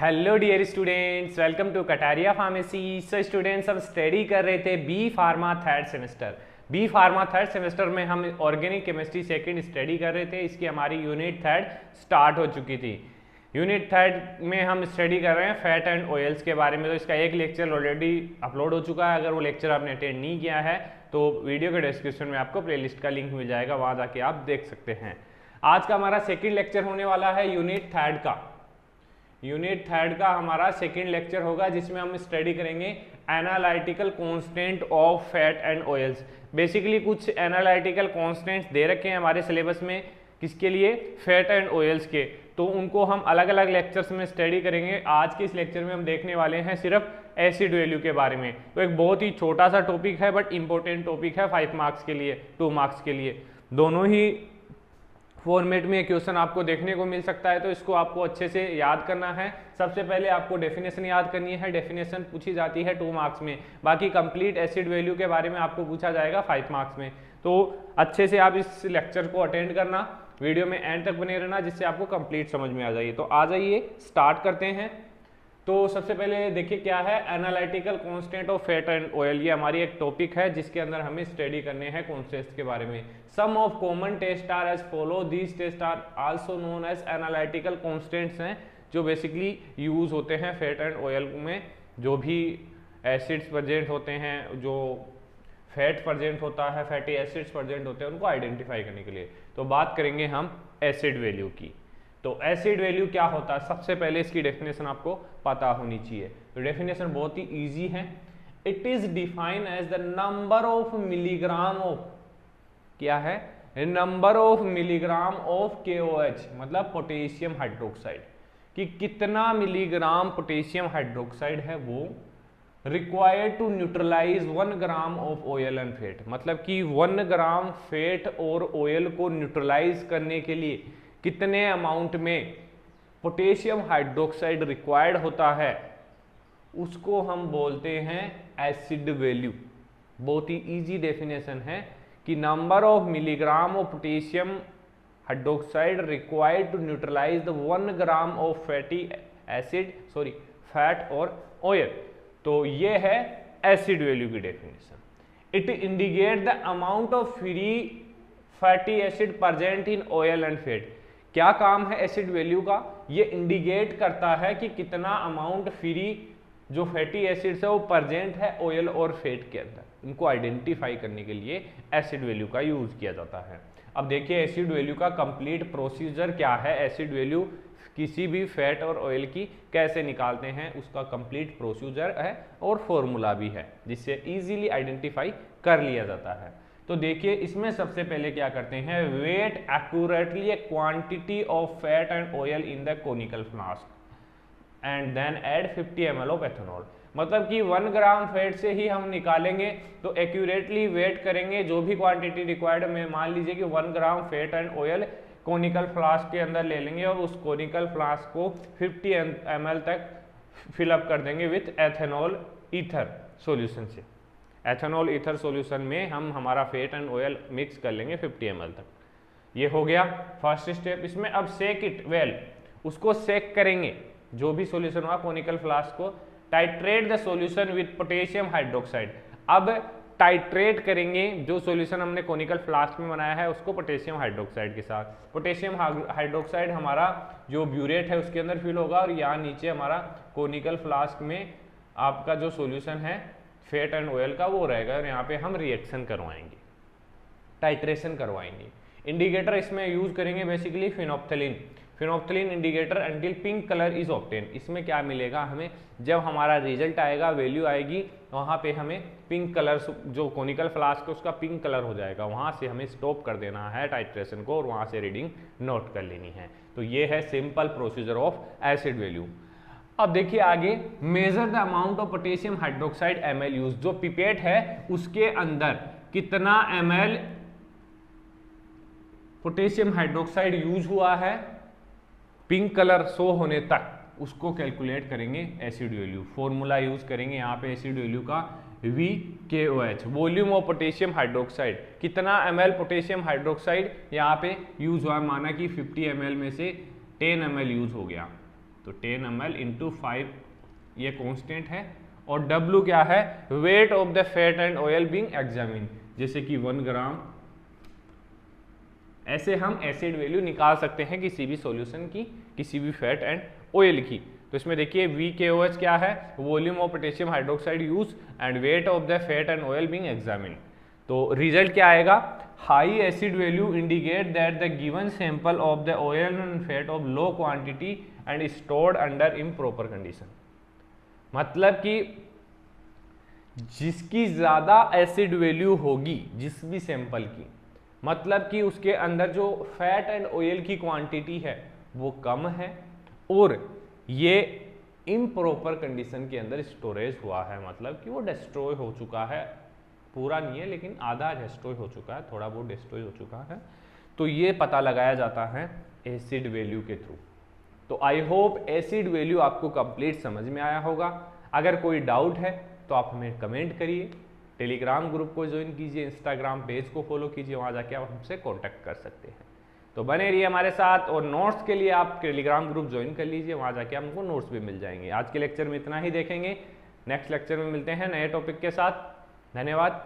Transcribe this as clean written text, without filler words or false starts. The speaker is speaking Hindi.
Hello dear students, welcome to Kataria pharmacy. So students, हम स्टडी कर रहे थे B pharma third semester. B pharma third semester में हम ऑर्गेनिक केमिस्ट्री सेकंड स्टडी कर रहे थे। इसकी हमारी यूनिट थर्ड स्टार्ट हो चुकी थी। यूनिट थर्ड में हम स्टडी कर रहे हैं फैट एंड ऑयल्स के बारे में। तो इसका एक लेक्चर ऑलरेडी अपलोड हो चुका है। अगर वो लेक्चर आपने अटेंड नहीं किया है तो वीडियो के डिस्क्रिप्शन में आपको प्लेलिस्ट का लिंक मिल जाएगा, वहाँ जाके आप देख सकते हैं। आज का हमारा सेकेंड लेक्चर होने वाला है यूनिट थर्ड का। यूनिट थर्ड का हमारा सेकेंड लेक्चर होगा, जिसमें हम स्टडी करेंगे analytical constant of fat and oils. Basically कुछ एनालिटिकल कांस्टेंट्स दे रखे हैं हमारे सिलेबस में, किसके लिए? फैट एंड ऑयल्स के। तो उनको हम अलग अलग लेक्चर्स में स्टडी करेंगे। आज के इस लेक्चर में हम देखने वाले हैं सिर्फ एसिड वैल्यू के बारे में। तो एक बहुत ही छोटा सा टॉपिक है बट इंपॉर्टेंट टॉपिक है 5 मार्क्स के लिए, 2 मार्क्स के लिए। दोनों ही फॉर्मेट में क्वेश्चन आपको देखने को मिल सकता है, तो इसको आपको अच्छे से याद करना है। सबसे पहले आपको डेफिनेशन याद करनी है। डेफिनेशन पूछी जाती है 2 मार्क्स में, बाकी कंप्लीट एसिड वैल्यू के बारे में आपको पूछा जाएगा 5 मार्क्स में। तो अच्छे से आप इस लेक्चर को अटेंड करना, वीडियो में एंड तक बने रहना, जिससे आपको कंप्लीट समझ में आ जाइए। तो आ जाइए, स्टार्ट करते हैं। तो सबसे पहले देखिए क्या है analytical constant of fat and oil. ये हमारी एक टॉपिक है जिसके अंदर हमें स्टडी करने हैं कांस्टेंट्स के बारे में। Some of common test are as follow, these test are also known as analytical constants हैं, जो बेसिकली यूज होते हैं फैट एंड ऑयल में। जो भी एसिड्स प्रेजेंट होते हैं, जो फैट प्रेजेंट होता है, फैटी एसिड्स प्रेजेंट होते हैं, उनको आइडेंटिफाई करने के लिए। तो बात करेंगे हम एसिड वैल्यू की। तो एसिड वैल्यू क्या होता है? सबसे पहले इसकी डेफिनेशन आपको पता होनी चाहिए। तो डेफिनेशन बहुत ही इजी है। It is defined as the number of milligram of, क्या है? Number of milligram of KOH, मतलब पोटेशियम हाइड्रोक्साइड, कि कितना मिलीग्राम पोटेशियम हाइड्रोक्साइड है वो required to neutralise 1 gram of oil and fat. मतलब कि 1 ग्राम फैट और ऑयल को न्यूट्रलाइज करने के लिए कितने अमाउंट में पोटेशियम हाइड्रोक्साइड रिक्वायर्ड होता है, उसको हम बोलते हैं एसिड वैल्यू। बहुत ही इजी डेफिनेशन है कि number of milligram of potassium hydroxide required to neutralise the 1 gram of fatty acid, fat और ऑयल। तो ये है एसिड वैल्यू की definition. It indicate the amount of free fatty acid present in oil and fat. क्या काम है एसिड वैल्यू का? ये इंडिकेट करता है कि कितना अमाउंट फ्री जो फैटी एसिड्स है वो प्रेजेंट है ऑयल और फैट के अंदर। इनको आइडेंटिफाई करने के लिए एसिड वैल्यू का यूज किया जाता है। अब देखिए एसिड वैल्यू का कंप्लीट प्रोसीजर क्या है। एसिड वैल्यू किसी भी फैट और ऑयल की कैसे निकालते हैं, उसका कंप्लीट प्रोसीजर है और फॉर्मूला भी है, जिससे इजीली आइडेंटिफाई कर लिया जाता है। तो देखिए इसमें सबसे पहले क्या करते हैं, weigh accurately a quantity of fat and oil in the conical flask and then add 50 ml of ethanol. मतलब कि 1 ग्राम फैट से ही हम निकालेंगे, तो एक्यूरेटली वेट करेंगे जो भी क्वांटिटी रिक्वायर्ड में। मान लीजिए कि 1 gram fat and oil conical flask के अंदर ले लेंगे और उस कोनिकल फ्लास्क को 50 ml तक फिलअप कर देंगे विथ एथेनॉल ईथर सॉल्यूशन से। एथेनॉल ईथर सॉल्यूशन में हम हमारा फैट एंड ऑयल मिक्स कर लेंगे 50 ml तक। ये हो गया फर्स्ट स्टेप। इसमें अब सेक इट वेल, उसको सेक करेंगे जो भी सॉल्यूशन हुआ कोनिकल फ्लास्क को। Titrate the solution with potassium hydroxide. अब टाइट्रेट करेंगे जो सॉल्यूशन हमने कोनिकल फ्लास्क में बनाया है उसको पोटेशियम हाइड्रोक्साइड के साथ। पोटेशियम हाइड्रोक्साइड हमारा जो ब्यूरेट है उसके अंदर फिल होगा और यहाँ नीचे हमारा कोनिकल फ्लास्क में आपका जो सॉल्यूशन है फैट एंड ऑयल का वो रहेगा, और यहाँ पे हम रिएक्शन करवाएंगे, टाइट्रेशन करवाएंगे। इंडिकेटर इसमें यूज करेंगे basically phenolphthalein. Phenolphthalein indicator until pink colour is obtain. इसमें क्या मिलेगा हमें, जब हमारा रिजल्ट आएगा, वैल्यू आएगी, वहाँ पे हमें पिंक कलर, जो कोनिकल फ्लास्क है उसका पिंक कलर हो जाएगा, वहाँ से हमें स्टॉप कर देना है टाइट्रेशन को और वहाँ से रीडिंग नोट कर लेनी है। तो ये है simple procedure of acid value. अब देखिए आगे, measure the amount of potassium hydroxide ml use. जो पिपेट है उसके अंदर कितना ml पोटेशियम हाइड्रोक्साइड यूज हुआ है पिंक कलर शो होने तक, उसको कैलकुलेट करेंगे एसिड वैल्यू। फॉर्मूला यूज करेंगे यहाँ पे एसिड वैल्यू का, VKOH, volume of potassium hydroxide. कितना ml पोटेशियम हाइड्रोक्साइड यहाँ पे यूज हुआ है, माना कि 50 ml में से 10 ml यूज हो गया, तो 10 ml इंटू 5 ये कांस्टेंट है, और W क्या है, weight of the fat and oil being examine, जैसे कि 1 ग्राम। ऐसे हम एसिड वैल्यू निकाल सकते हैं किसी भी सॉल्यूशन की, किसी भी फैट एंड ऑयल की। तो इसमें देखिए VKOH क्या है, volume of potassium hydroxide use and weight of the fat and oil being examine. तो रिजल्ट क्या आएगा, high acid value indicate that the given sample of the oil and fat of low quantity and stored under improper condition. मतलब कि जिसकी ज्यादा एसिड वैल्यू होगी जिस भी सैंपल की, मतलब कि उसके अंदर जो फैट एंड ऑयल की क्वांटिटी है वो कम है, और ये इम्प्रॉपर कंडीशन के अंदर स्टोरेज हुआ है, मतलब कि वो डिस्ट्रॉय हो चुका है, पूरा नहीं है लेकिन आधा डिस्ट्रॉय हो चुका है, थोड़ा बहुत डिस्ट्रॉय हो चुका है। तो ये पता लगाया जाता है एसिड वैल्यू के थ्रू। तो आई होप एसिड वैल्यू आपको कंप्लीट समझ में आया होगा। अगर कोई डाउट है तो आप हमें कमेंट करिए, टेलीग्राम ग्रुप को ज्वाइन कीजिए, इंस्टाग्राम पेज को फॉलो कीजिए, वहाँ जाके आप हमसे कॉन्टैक्ट कर सकते हैं। तो बने रहिए हमारे साथ, और नोट्स के लिए आप टेलीग्राम ग्रुप ज्वाइन कर लीजिए, वहाँ जाके आपको नोट्स भी मिल जाएंगे। आज के लेक्चर में इतना ही देखेंगे, नेक्स्ट लेक्चर में मिलते हैं नए टॉपिक के साथ। धन्यवाद।